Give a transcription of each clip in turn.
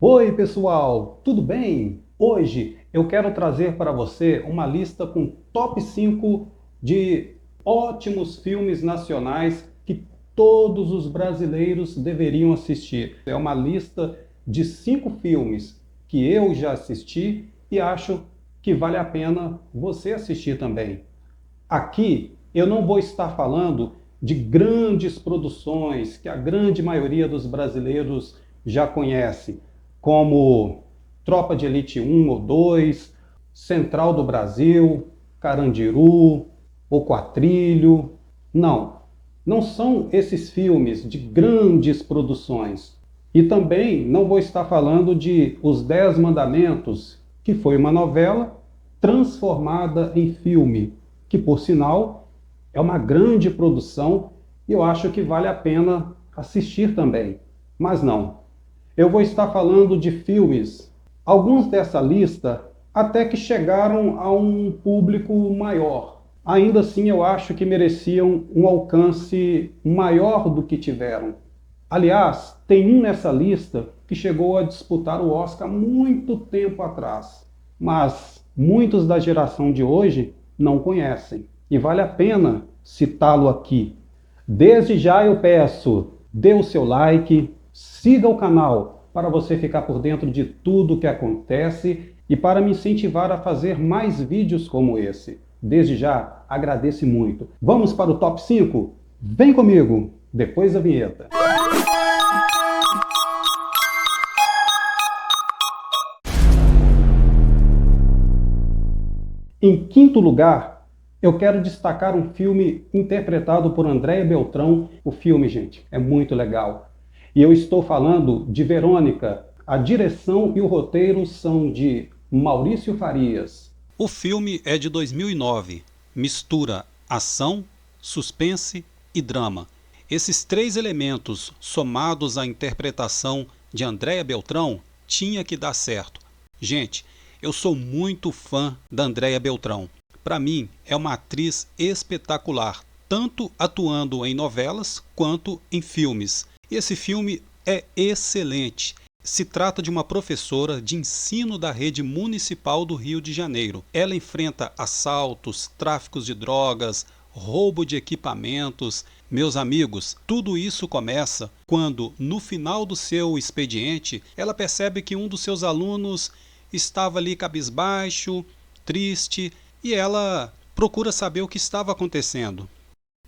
Oi, pessoal, tudo bem? Hoje eu quero trazer para você uma lista com top 5 de ótimos filmes nacionais que todos os brasileiros deveriam assistir. É uma lista de 5 filmes que eu já assisti e acho que vale a pena você assistir também. Aqui eu não vou estar falando de grandes produções que a grande maioria dos brasileiros já conhece, como Tropa de Elite 1 ou 2, Central do Brasil, Carandiru, O Quatrilho. Não, não são esses filmes de grandes produções. E também não vou estar falando de Os Dez Mandamentos, que foi uma novela transformada em filme, que por sinal é uma grande produção e eu acho que vale a pena assistir também. Mas não, eu vou estar falando de filmes, alguns dessa lista até que chegaram a um público maior. Ainda assim, eu acho que mereciam um alcance maior do que tiveram. Aliás, tem um nessa lista que chegou a disputar o Oscar muito tempo atrás, mas muitos da geração de hoje não conhecem. E vale a pena citá-lo aqui. Desde já eu peço, dê o seu like, siga o canal para você ficar por dentro de tudo o que acontece e para me incentivar a fazer mais vídeos como esse. Desde já, agradeço muito. Vamos para o top 5? Vem comigo, depois da vinheta. Em quinto lugar, eu quero destacar um filme interpretado por Andréia Beltrão. O filme, gente, é muito legal. E eu estou falando de Verônica. A direção e o roteiro são de Maurício Farias. O filme é de 2009, mistura ação, suspense e drama. Esses três elementos, somados à interpretação de Andréia Beltrão, tinha que dar certo. Gente, eu sou muito fã da Andréia Beltrão. Para mim, é uma atriz espetacular, tanto atuando em novelas quanto em filmes. Esse filme é excelente. Se trata de uma professora de ensino da rede municipal do Rio de Janeiro. Ela enfrenta assaltos, tráficos de drogas, roubo de equipamentos. Meus amigos, tudo isso começa quando, no final do seu expediente, ela percebe que um dos seus alunos estava ali cabisbaixo, triste, e ela procura saber o que estava acontecendo.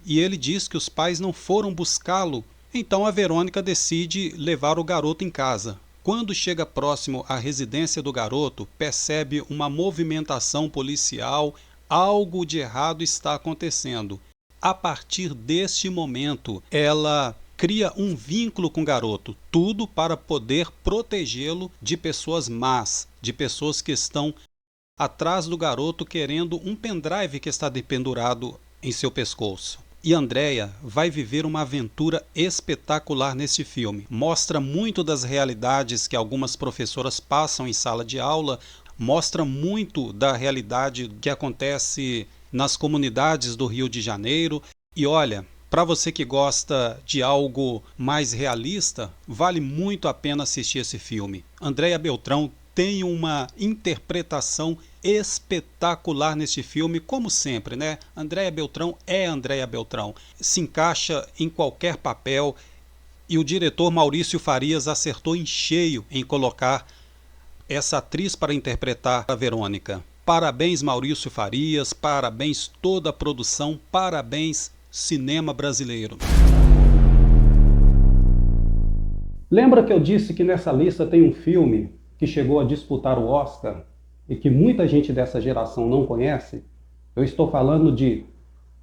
E ele diz que os pais não foram buscá-lo. Então a Verônica decide levar o garoto em casa. Quando chega próximo à residência do garoto, percebe uma movimentação policial, algo de errado está acontecendo. A partir deste momento, ela cria um vínculo com o garoto, tudo para poder protegê-lo de pessoas más, de pessoas que estão atrás do garoto querendo um pendrive que está dependurado em seu pescoço. E Andréia vai viver uma aventura espetacular neste filme. Mostra muito das realidades que algumas professoras passam em sala de aula, mostra muito da realidade que acontece nas comunidades do Rio de Janeiro. E olha, para você que gosta de algo mais realista, vale muito a pena assistir esse filme. Andréia Beltrão tem uma interpretação espetacular neste filme, como sempre, né? Andréia Beltrão é Andréia Beltrão. Se encaixa em qualquer papel e o diretor Maurício Farias acertou em cheio em colocar essa atriz para interpretar a Verônica. Parabéns, Maurício Farias, parabéns toda a produção, parabéns cinema brasileiro. Lembra que eu disse que nessa lista tem um filme que chegou a disputar o Oscar e que muita gente dessa geração não conhece? Eu estou falando de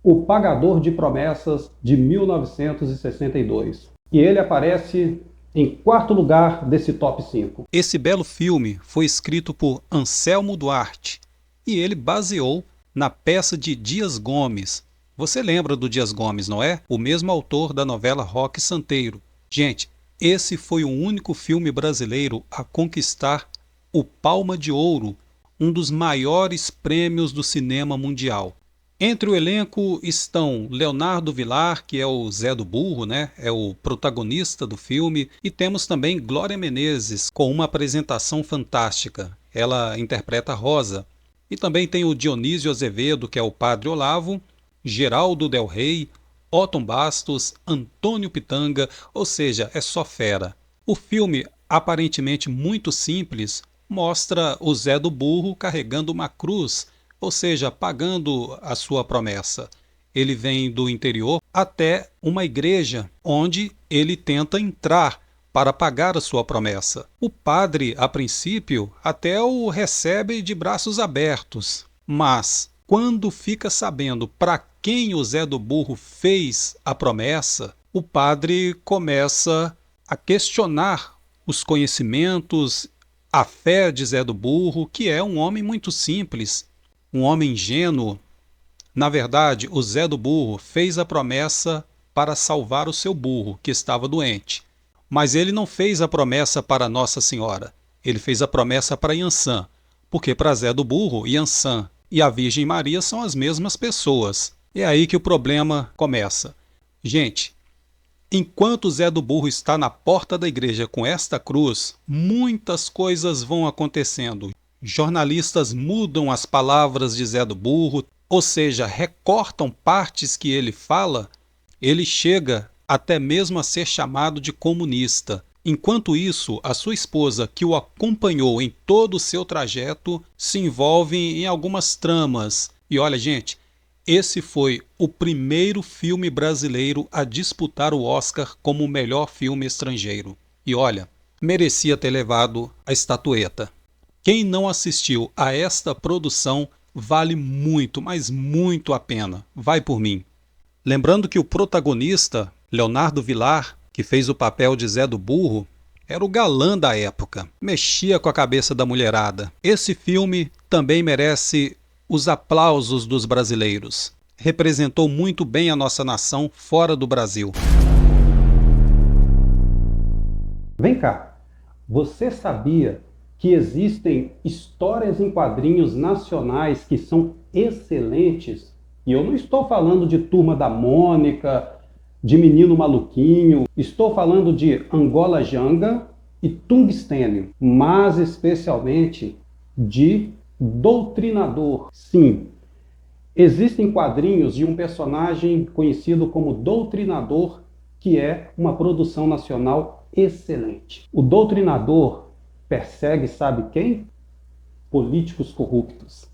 O Pagador de Promessas, de 1962. E ele aparece em quarto lugar desse top 5. Esse belo filme foi escrito por Anselmo Duarte e ele baseou na peça de Dias Gomes. Você lembra do Dias Gomes, não é? O mesmo autor da novela Roque Santeiro. Gente, esse foi o único filme brasileiro a conquistar o Palma de Ouro, um dos maiores prêmios do cinema mundial. Entre o elenco estão Leonardo Vilar, que é o Zé do Burro, né? É o protagonista do filme, e temos também Glória Menezes, com uma apresentação fantástica. Ela interpreta Rosa. E também tem o Dionísio Azevedo, que é o Padre Olavo, Geraldo Del Rey, Otton Bastos, Antônio Pitanga, ou seja, é só fera. O filme, aparentemente muito simples, mostra o Zé do Burro carregando uma cruz, ou seja, pagando a sua promessa. Ele vem do interior até uma igreja onde ele tenta entrar para pagar a sua promessa. O padre, a princípio, até o recebe de braços abertos, mas quando fica sabendo para quem o Zé do Burro fez a promessa, o padre começa a questionar os conhecimentos, a fé de Zé do Burro, que é um homem muito simples, um homem ingênuo. Na verdade, o Zé do Burro fez a promessa para salvar o seu burro, que estava doente. Mas ele não fez a promessa para Nossa Senhora. Ele fez a promessa para Iansã, porque para Zé do Burro, Iansã e a Virgem Maria são as mesmas pessoas. É aí que o problema começa. Gente, enquanto Zé do Burro está na porta da igreja com esta cruz, muitas coisas vão acontecendo. Jornalistas mudam as palavras de Zé do Burro, ou seja, recortam partes que ele fala. Ele chega até mesmo a ser chamado de comunista. Enquanto isso, a sua esposa, que o acompanhou em todo o seu trajeto, se envolve em algumas tramas. E olha, gente, esse foi o primeiro filme brasileiro a disputar o Oscar como o melhor filme estrangeiro. E olha, merecia ter levado a estatueta. Quem não assistiu a esta produção vale muito, mas muito a pena. Vai por mim. Lembrando que o protagonista, Leonardo Vilar, que fez o papel de Zé do Burro, era o galã da época. Mexia com a cabeça da mulherada. Esse filme também merece os aplausos dos brasileiros. Representou muito bem a nossa nação fora do Brasil. Vem cá, você sabia que existem histórias em quadrinhos nacionais que são excelentes? E eu não estou falando de Turma da Mônica, de Menino Maluquinho, estou falando de Angola Janga e Tungstênio, mas especialmente de Doutrinador. Sim, existem quadrinhos de um personagem conhecido como Doutrinador, que é uma produção nacional excelente. O Doutrinador persegue, sabe quem? Políticos corruptos.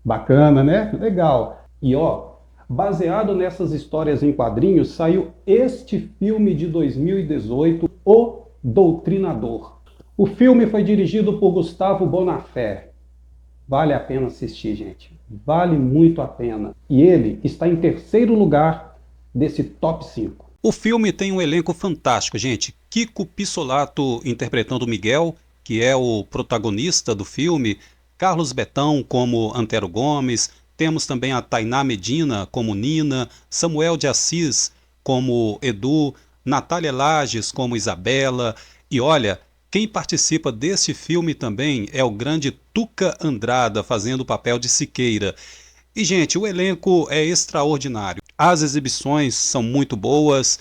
Bacana, né? Legal. E ó, baseado nessas histórias em quadrinhos, saiu este filme de 2018, O Doutrinador. O filme foi dirigido por Gustavo Bonafé. Vale a pena assistir, gente. Vale muito a pena. E ele está em terceiro lugar desse top 5. O filme tem um elenco fantástico, gente. Kiko Pissolato interpretando Miguel, que é o protagonista do filme, Carlos Betão como Antero Gomes, temos também a Tainá Medina como Nina, Samuel de Assis como Edu, Natália Lages como Isabela, e olha, quem participa desse filme também é o grande Tuca Andrada, fazendo o papel de Siqueira. E, gente, o elenco é extraordinário. As exibições são muito boas.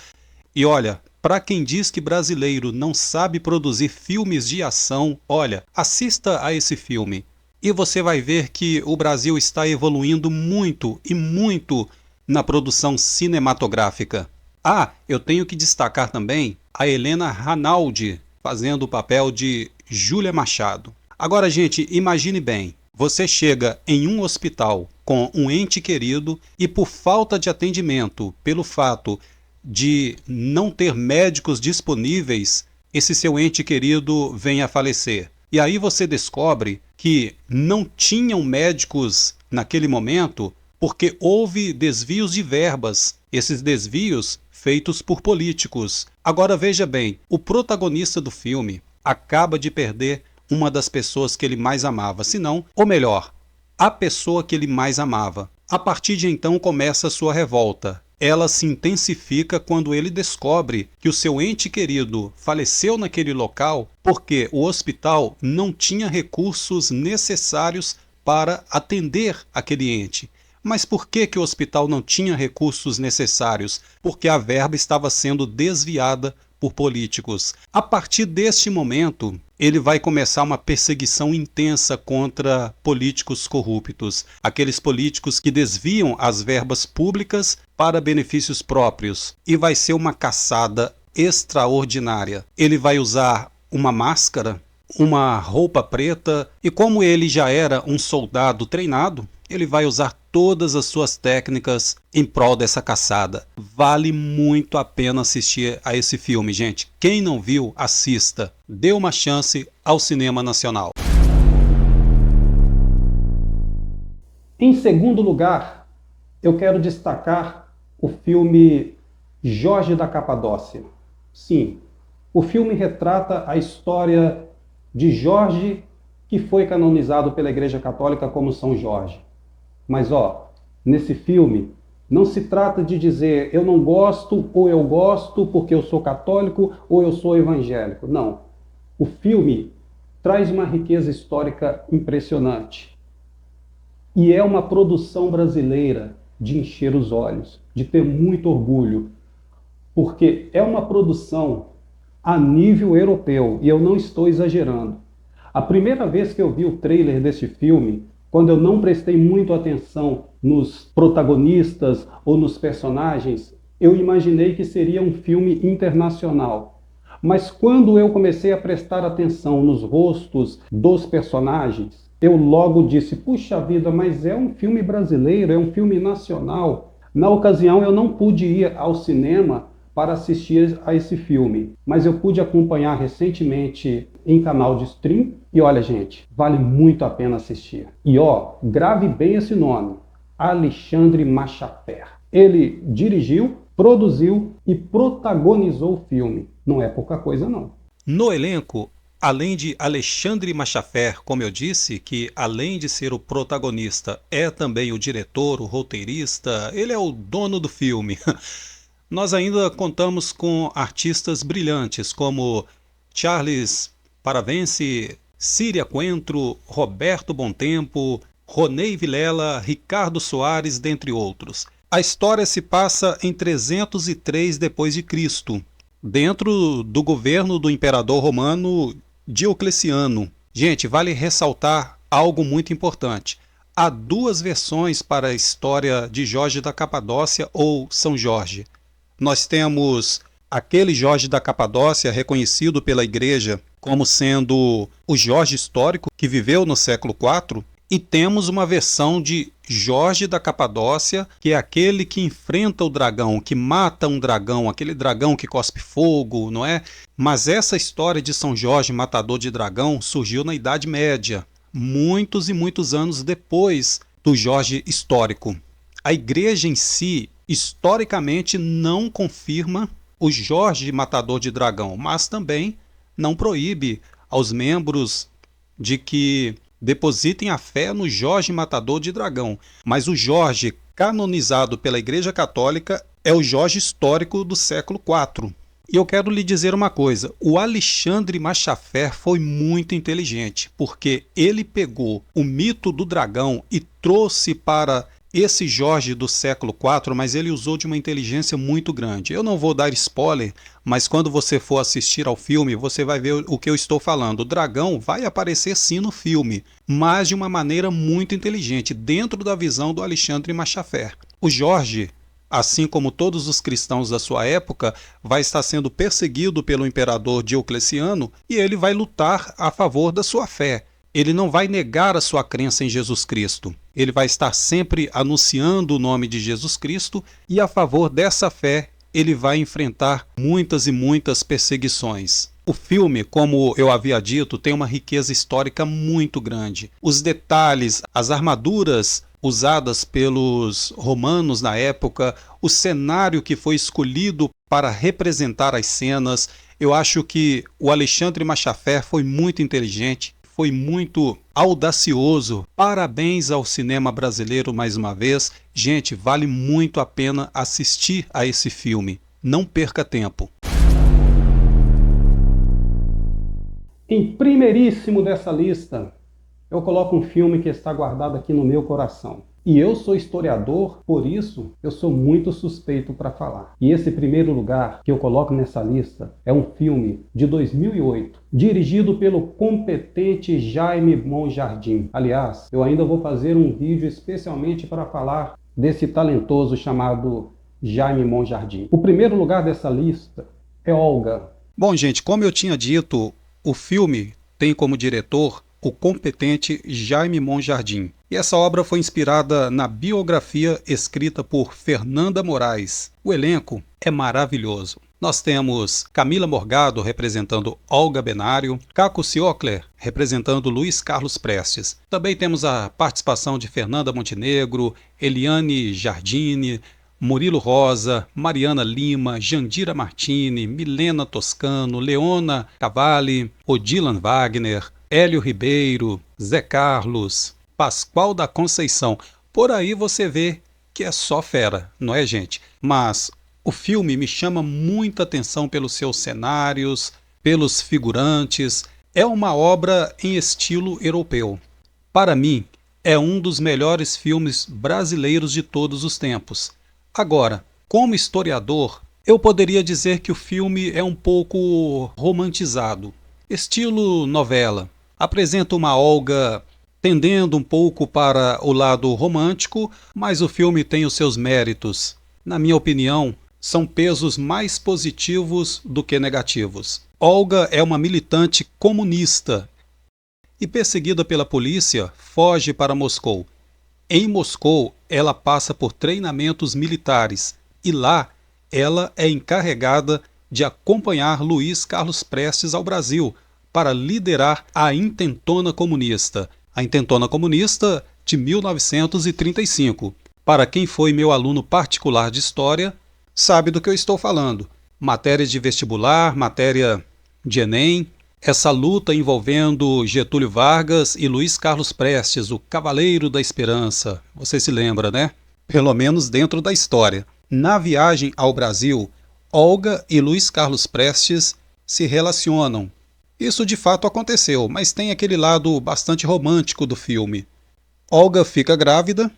E olha, para quem diz que brasileiro não sabe produzir filmes de ação, olha, assista a esse filme. E você vai ver que o Brasil está evoluindo muito e muito na produção cinematográfica. Ah, eu tenho que destacar também a Helena Ranaldi, fazendo o papel de Júlia Machado. Agora, gente, imagine bem. Você chega em um hospital com um ente querido e por falta de atendimento, pelo fato de não ter médicos disponíveis, esse seu ente querido vem a falecer. E aí você descobre que não tinham médicos naquele momento porque houve desvios de verbas. Esses desvios feitos por políticos. Agora veja bem, o protagonista do filme acaba de perder uma das pessoas que ele mais amava, se não, ou melhor, a pessoa que ele mais amava. A partir de então começa a sua revolta. Ela se intensifica quando ele descobre que o seu ente querido faleceu naquele local porque o hospital não tinha recursos necessários para atender aquele ente. Mas por que que o hospital não tinha recursos necessários? Porque a verba estava sendo desviada por políticos. A partir deste momento, ele vai começar uma perseguição intensa contra políticos corruptos, aqueles políticos que desviam as verbas públicas para benefícios próprios. E vai ser uma caçada extraordinária. Ele vai usar uma máscara, uma roupa preta, e como ele já era um soldado treinado, ele vai usar todas as suas técnicas em prol dessa caçada. Vale muito a pena assistir a esse filme, gente. Quem não viu, assista. Dê uma chance ao cinema nacional. Em segundo lugar, eu quero destacar o filme Jorge da Capadócia. Sim, o filme retrata a história de Jorge, que foi canonizado pela Igreja Católica como São Jorge. Mas nesse filme não se trata de dizer eu não gosto ou eu gosto porque eu sou católico ou eu sou evangélico. Não. O filme traz uma riqueza histórica impressionante. E é uma produção brasileira de encher os olhos, de ter muito orgulho, porque é uma produção a nível europeu, e eu não estou exagerando. A primeira vez que eu vi o trailer desse filme, quando eu não prestei muito atenção nos protagonistas ou nos personagens, eu imaginei que seria um filme internacional. Mas quando eu comecei a prestar atenção nos rostos dos personagens, eu logo disse, puxa vida, mas é um filme brasileiro, é um filme nacional. Na ocasião eu não pude ir ao cinema para assistir a esse filme, mas eu pude acompanhar recentemente em canal de stream e olha, gente, vale muito a pena assistir. E grave bem esse nome, Alexandre Machafer. Ele dirigiu, produziu e protagonizou o filme. Não é pouca coisa, não. No elenco, além de Alexandre Machafer, como eu disse, que além de ser o protagonista, é também o diretor, o roteirista, ele é o dono do filme. Nós ainda contamos com artistas brilhantes como Charles Paravense, Síria Coentro, Roberto Bontempo, Ronei Vilela, Ricardo Soares, dentre outros. A história se passa em 303 d.C., dentro do governo do imperador romano Diocleciano. Gente, vale ressaltar algo muito importante. Há duas versões para a história de Jorge da Capadócia ou São Jorge. Nós temos aquele Jorge da Capadócia reconhecido pela Igreja como sendo o Jorge histórico que viveu no século IV, e temos uma versão de Jorge da Capadócia, que é aquele que enfrenta o dragão, que mata um dragão, aquele dragão que cospe fogo, não é? Mas essa história de São Jorge, matador de dragão, surgiu na Idade Média, muitos e muitos anos depois do Jorge histórico. A Igreja em si, historicamente, não confirma o Jorge matador de dragão, mas também não proíbe aos membros de que depositem a fé no Jorge matador de dragão. Mas o Jorge canonizado pela Igreja Católica é o Jorge histórico do século IV. E eu quero lhe dizer uma coisa, o Alexandre Machafer foi muito inteligente, porque ele pegou o mito do dragão e trouxe para esse Jorge do século IV, mas ele usou de uma inteligência muito grande. Eu não vou dar spoiler, mas quando você for assistir ao filme, você vai ver o que eu estou falando. O dragão vai aparecer sim no filme, mas de uma maneira muito inteligente, dentro da visão do Alexandre Machafer. O Jorge, assim como todos os cristãos da sua época, vai estar sendo perseguido pelo imperador Diocleciano e ele vai lutar a favor da sua fé. Ele não vai negar a sua crença em Jesus Cristo. Ele vai estar sempre anunciando o nome de Jesus Cristo e a favor dessa fé ele vai enfrentar muitas e muitas perseguições. O filme, como eu havia dito, tem uma riqueza histórica muito grande. Os detalhes, as armaduras usadas pelos romanos na época, o cenário que foi escolhido para representar as cenas, eu acho que o Alexandre Machafer foi muito inteligente, foi muito audacioso. Parabéns ao cinema brasileiro mais uma vez. Gente, vale muito a pena assistir a esse filme. Não perca tempo. Em primeiríssimo dessa lista, eu coloco um filme que está guardado aqui no meu coração. E eu sou historiador, por isso eu sou muito suspeito para falar. E esse primeiro lugar que eu coloco nessa lista é um filme de 2008, dirigido pelo competente Jaime Monjardim. Aliás, eu ainda vou fazer um vídeo especialmente para falar desse talentoso chamado Jaime Monjardim. O primeiro lugar dessa lista é Olga. Bom, gente, como eu tinha dito, o filme tem como diretor o competente Jaime Monjardim. E essa obra foi inspirada na biografia escrita por Fernanda Moraes. O elenco é maravilhoso. Nós temos Camila Morgado representando Olga Benário, Caco Ciocler representando Luiz Carlos Prestes. Também temos a participação de Fernanda Montenegro, Eliane Jardine, Murilo Rosa, Mariana Lima, Jandira Martini, Milena Toscano, Leona Cavalli, Odilan Wagner, Hélio Ribeiro, Zé Carlos, Pascoal da Conceição. Por aí você vê que é só fera, não é, gente? Mas o filme me chama muita atenção pelos seus cenários, pelos figurantes. É uma obra em estilo europeu. Para mim, é um dos melhores filmes brasileiros de todos os tempos. Agora, como historiador, eu poderia dizer que o filme é um pouco romantizado, estilo novela. Apresenta uma Olga tendendo um pouco para o lado romântico, mas o filme tem os seus méritos. Na minha opinião, são pesos mais positivos do que negativos. Olga é uma militante comunista e, perseguida pela polícia, foge para Moscou. Em Moscou, ela passa por treinamentos militares e lá ela é encarregada de acompanhar Luiz Carlos Prestes ao Brasil para liderar a Intentona Comunista. A Intentona Comunista de 1935. Para quem foi meu aluno particular de História, sabe do que eu estou falando. Matéria de vestibular, matéria de Enem. Essa luta envolvendo Getúlio Vargas e Luiz Carlos Prestes, o Cavaleiro da Esperança. Você se lembra, né? Pelo menos dentro da história. Na viagem ao Brasil, Olga e Luiz Carlos Prestes se relacionam. Isso de fato aconteceu, mas tem aquele lado bastante romântico do filme. Olga fica grávida,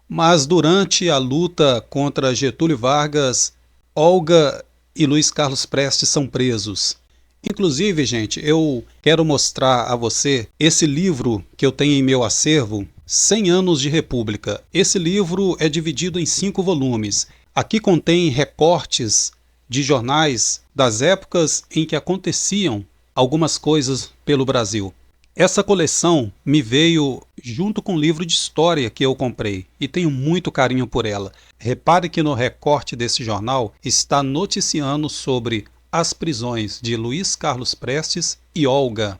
mas durante a luta contra Getúlio Vargas, Olga e Luiz Carlos Prestes são presos. Inclusive, gente, eu quero mostrar a você esse livro que eu tenho em meu acervo, 100 anos de República. Esse livro é dividido em 5 volumes. Aqui contém recortes de jornais das épocas em que aconteciam algumas coisas pelo Brasil. Essa coleção me veio junto com o livro de história que eu comprei e tenho muito carinho por ela. Repare que no recorte desse jornal está noticiando sobre as prisões de Luiz Carlos Prestes e Olga.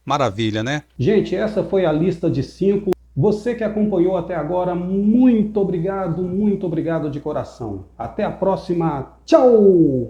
Maravilha, né? Gente, essa foi a lista de 5. Você que acompanhou até agora, muito obrigado de coração. Até a próxima. Tchau!